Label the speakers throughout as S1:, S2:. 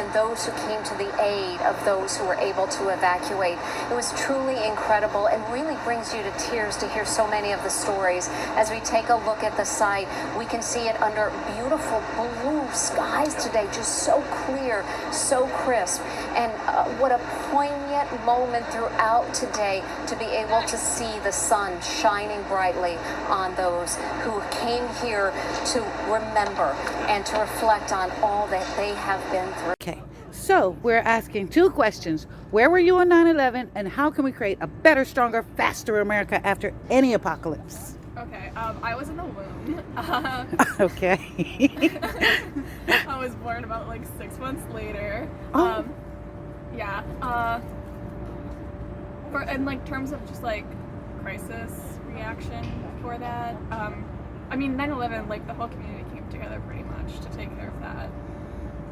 S1: and those who came to the aid of those who were able to evacuate. It was truly incredible and really brings you to tears to hear so many of the stories. As we take a look at the site, we can see it under beautiful blue skies today, just so clear, so crisp. And what a poignant moment throughout today to be able to see the sun shining brightly on those who came here to remember and to reflect on all that they have been through.
S2: Okay, so we're asking two questions. Where were you on 9/11, and how can we create a better, stronger, faster America after any apocalypse?
S3: Okay, I was in the womb.
S2: Okay.
S3: I was born about like 6 months later.
S2: Oh.
S3: Yeah. For in like terms of just like crisis reaction for that. I mean 9/11, like the whole community came together pretty much to take care of that,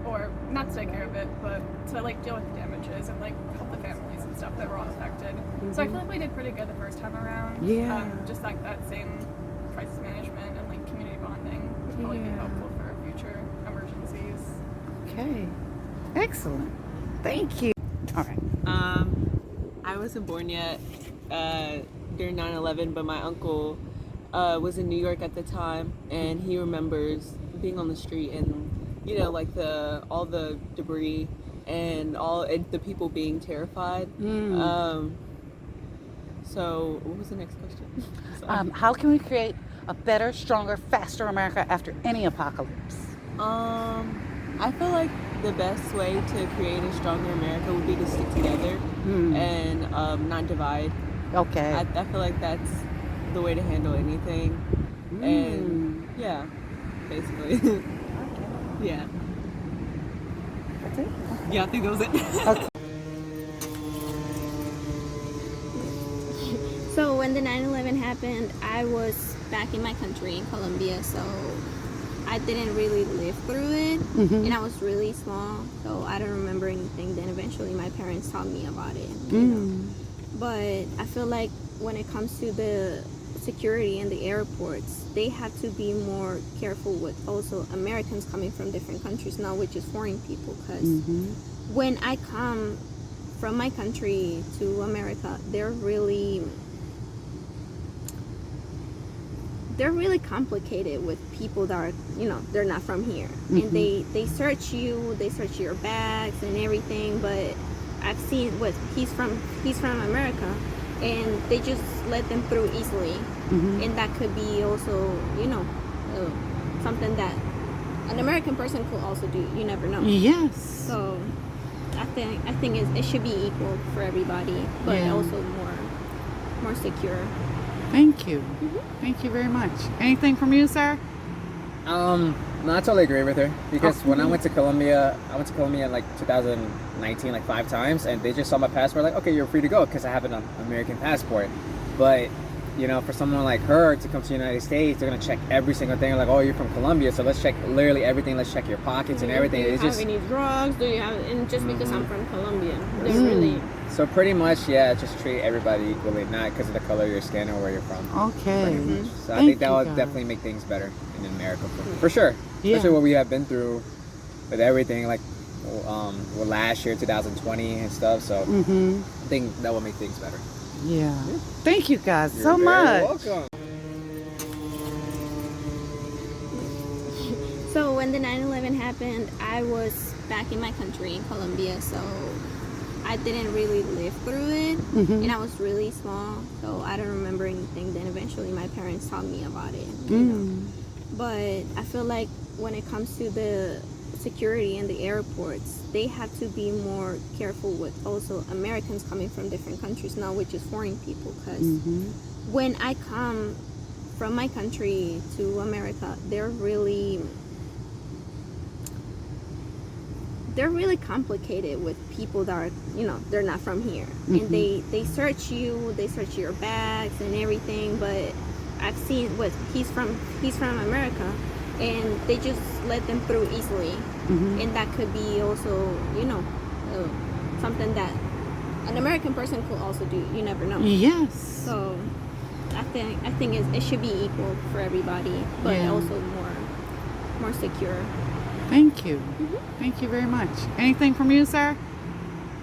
S3: or not to take care of it, but to like deal with the damages and like help the families and stuff that were all affected. So I feel like we did pretty good the first time around.
S2: Yeah.
S3: Just like that same crisis management and like community bonding would probably be helpful for future emergencies.
S2: Okay. Excellent. Thank you. All right.
S4: I wasn't born yet during 9/11, but my uncle was in New York at the time, and he remembers being on the street and like all the debris and the people being terrified. So what was the next question?
S2: How can we create a better, stronger, faster America after any apocalypse?
S4: I feel like the best way to create a stronger America would be to stick together and not divide.
S2: Okay.
S4: I feel like that's the way to handle anything. And yeah, basically. Yeah.
S2: That's it?
S4: Yeah, I think that was it.
S2: Okay.
S5: So when the 9/11 happened, I was back in my country in Colombia, so I didn't really live through it, and I was really small, so I don't remember anything. Then eventually my parents taught me about it, you know. But I feel like when it comes to the security in the airports, they have to be more careful with also Americans coming from different countries now, which is foreign people, because when I come from my country to America, they're really complicated with people that are, they're not from here. And they search you, they search your bags and everything, but I've seen he's from America, and they just let them through easily. And that could be also, something that an American person could also do. You never know.
S2: Yes.
S5: So I think it should be equal for everybody, but also more secure.
S2: Thank you. Thank you very much. Anything from you, sir?
S6: No, I totally agree with her, because when I went to Colombia in like 2019 like 5 times, and they just saw my passport like, okay, you're free to go, because I have an American passport. But for someone like her to come to the United States, they're gonna check every single thing, like, oh, you're from Colombia, so let's check literally everything. Let's check your pockets and everything.
S5: Do you have any drugs? Do you have? And just because I'm from Colombia, they're really.
S6: So pretty much, just treat everybody equally, not because of the color of your skin or where you're from.
S2: Okay.
S6: So I think that would definitely make things better in America, for sure. Especially what we have been through with everything, like last year, 2020 and stuff. So I think that will make things better.
S2: Yeah. Thank you guys
S6: You're
S2: so
S6: very
S2: much.
S6: welcome.
S5: So when the 9/11 happened, I was back in my country in Colombia, so I didn't really live through it, and I was really small, so I don't remember anything. Then eventually my parents taught me about it, you know. But I feel like when it comes to the security in the airports, they have to be more careful with also Americans coming from different countries now, which is foreign people, because when I come from my country to America, they're really complicated with people that are, they're not from here. And they search you, they search your bags and everything, but I've seen he's from America, and they just let them through easily. And that could be also, something that an American person could also do. You never know.
S2: Yes.
S5: So I think it should be equal for everybody, but also more secure.
S2: Thank you. Thank you very much. Anything from you, sir?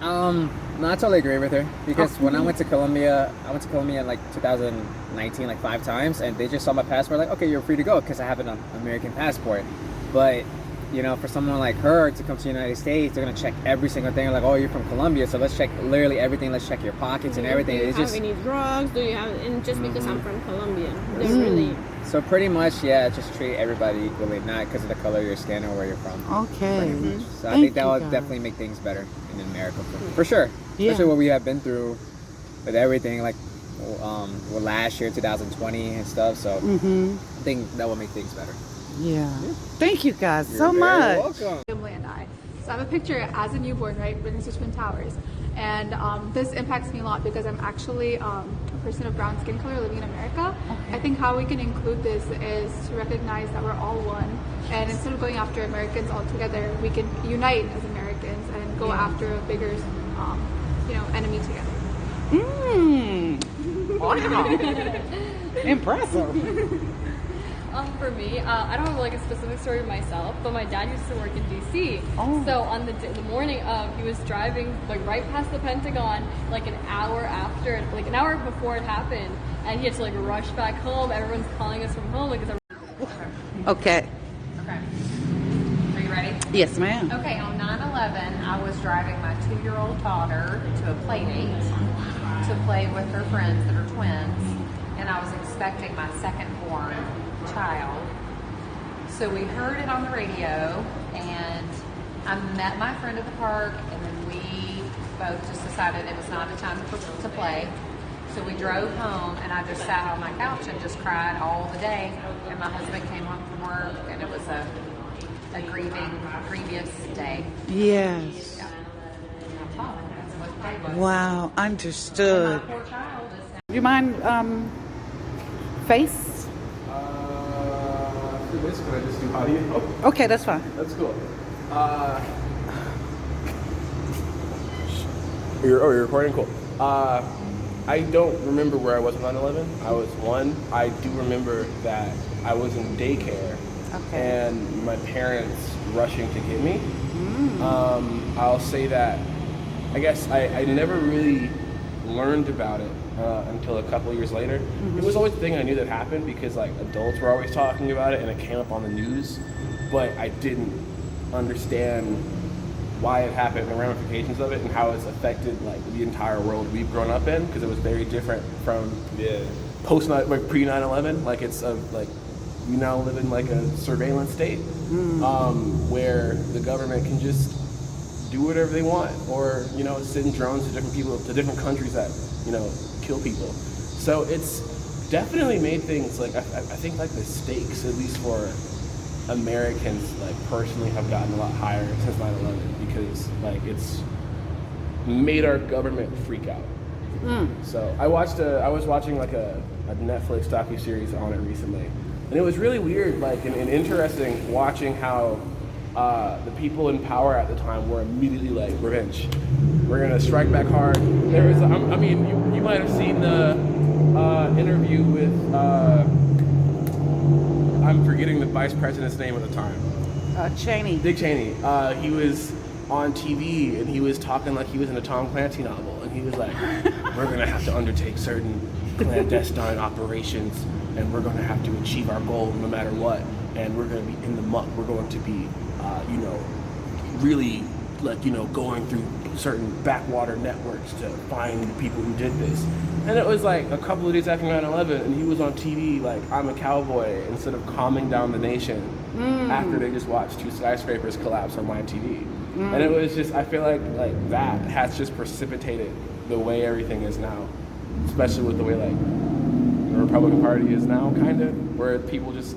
S6: No, I totally agree with her because when I went to Colombia in like 2019 like 5 times, and they just saw my passport like, okay, you're free to go because I have an American passport. But you know, for someone like her to come to the United States, they're gonna check every single thing. Like, oh, you're from Colombia, so let's check literally everything. Let's check your pockets and everything.
S5: Do you
S6: It's
S5: have
S6: just
S5: any drugs? Do you have? And just because I'm from Colombia, they're really.
S6: so pretty much, yeah, just treat everybody equally, not because of the color of your skin or where you're from.
S2: Okay.
S6: So I
S2: Thank
S6: think that
S2: you,
S6: will
S2: guys.
S6: definitely make things better in America for sure.
S2: Yeah.
S6: Especially what we have been through with everything, like well, last year 2020 and stuff. So I think that will make things better.
S2: Yeah. Thank you guys so
S6: You're
S2: much.
S6: very welcome.
S7: family and I. So I have a picture as a newborn, right, witness to Twin Towers. And this impacts me a lot because I'm actually a person of brown skin color living in America. I think how we can include this is to recognize that we're all one. And instead of going after Americans all together, we can unite as Americans and go after a bigger, enemy together.
S2: Wow. Impressive.
S8: For me, I don't have like a specific story myself, but my dad used to work in DC. So on the morning of, he was driving like right past the Pentagon, like an hour before it happened, and he had to like rush back home. Everyone's calling us from home because.
S2: Okay.
S9: Okay. Are you ready?
S2: Yes, ma'am.
S9: Okay, on 9/11, I was driving my 2-year-old daughter to a play date to play with her friends that are twins, and I was expecting my second-born child. So we heard it on the radio, and I met my friend at the park, and then we both just decided it was not a time to play. So we drove home, and I just sat on my couch and just cried all the day. And my husband came home from work, and it was a grievous day.
S2: Yes.
S9: Yeah. That's all. That's what the day was.
S2: Wow.
S9: And
S2: Understood.
S9: my poor child is now.
S2: Do you mind face?
S10: For this, can I just do audio?
S2: Okay, that's fine.
S10: That's cool. You're recording? Cool. I don't remember where I was on 9/11. I was 1. I do remember that I was in daycare and my parents rushing to get me. I'll say that I guess I never really learned about it until a couple of years later. It was always a thing I knew that happened because like adults were always talking about it and it came up on the news, but I didn't understand why it happened, the ramifications of it, and how it's affected like the entire world we've grown up in, because it was very different from post like pre 9/11. Like it's like we now live in like a surveillance state where the government can just do whatever they want, or send drones to different people, to different countries that kill people. So it's definitely made things like I think like the stakes, at least for Americans, like personally, have gotten a lot higher since 9/11 because like it's made our government freak out. So I was watching like a Netflix docuseries on it recently, and it was really weird, like and interesting watching how the people in power at the time were immediately like, revenge. We're gonna strike back hard. There was, I mean, you might have seen the interview with, I'm forgetting the vice president's name at the time.
S2: Cheney.
S10: Dick Cheney. He was on TV and he was talking like he was in a Tom Clancy novel, and he was like, we're gonna have to undertake certain clandestine operations, and we're gonna have to achieve our goal no matter what, and we're gonna be in the muck. We're going to be really going through certain backwater networks to find the people who did this. And it was like a couple of days after 9/11, and he was on TV like, I'm a cowboy, instead of calming down the nation after they just watched 2 skyscrapers collapse on live TV. And it was just, I feel like that has just precipitated the way everything is now, especially with the way like the Republican Party is now, kind of, where people just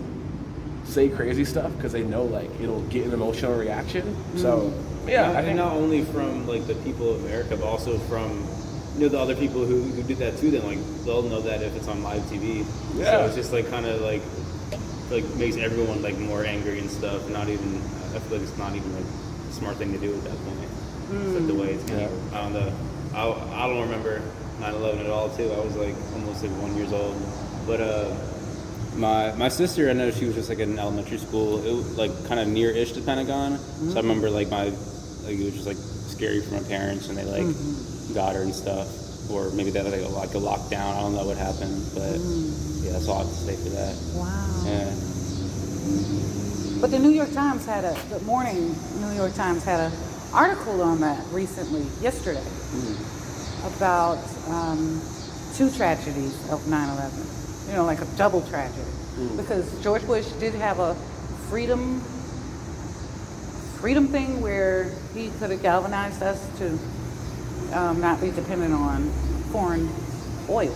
S10: say crazy stuff because they know like it'll get an emotional reaction. So yeah, I think
S11: not only from like the people of America, but also from the other people who did that too. Then like they'll know that if it's on live TV.
S10: Yeah.
S11: So it's just like kind of like makes everyone like more angry and stuff. Not even, I feel like it's not even like a smart thing to do at that point. It's like the way it's kind of, I don't remember 9/11 at all too. I was like almost like 1 year old, but My sister, I know she was just like in elementary school. It was like kind of near-ish to Pentagon. So I remember like it was just like scary for my parents, and they like got her and stuff. Or maybe they had like a lockdown. I don't know what happened, but yeah, that's all I have to say for that.
S2: Wow.
S11: Yeah.
S2: But the New York Times the morning New York Times had an article on that recently, yesterday, about 2 tragedies of 9/11. You know, like a double tragedy. Because George Bush did have a freedom thing where he could have galvanized us to not be dependent on foreign oil.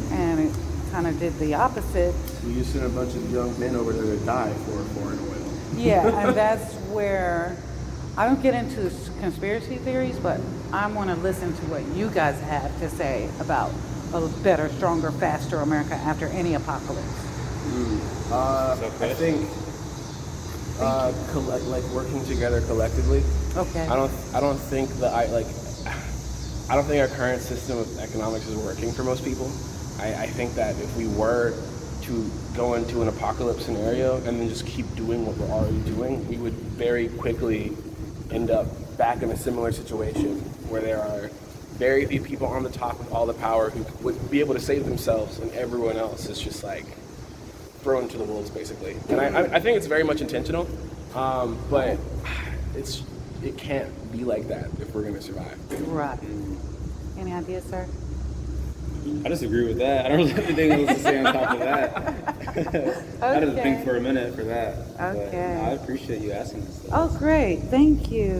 S2: And it kind of did the opposite.
S10: You sent a bunch of young men over there to die for foreign oil.
S2: Yeah, and that's where I don't get into conspiracy theories, but I want to listen to what you guys have to say about a better, stronger, faster America after any apocalypse.
S10: I think like working together collectively.
S2: Okay.
S10: I don't think our current system of economics is working for most people. I think that if we were to go into an apocalypse scenario and then just keep doing what we're already doing, we would very quickly end up back in a similar situation where there are very few people on the top with all the power who would be able to save themselves, and everyone else is just like thrown to the wolves, basically. And I think it's very much intentional, but it can't be like that if we're going to survive.
S2: Right. Any ideas, sir?
S11: I disagree with that. I don't really have anything else to say on top of that. I had to think for a minute for that.
S2: Okay.
S11: But, no, I appreciate you asking this stuff.
S2: Oh, great. Thank you.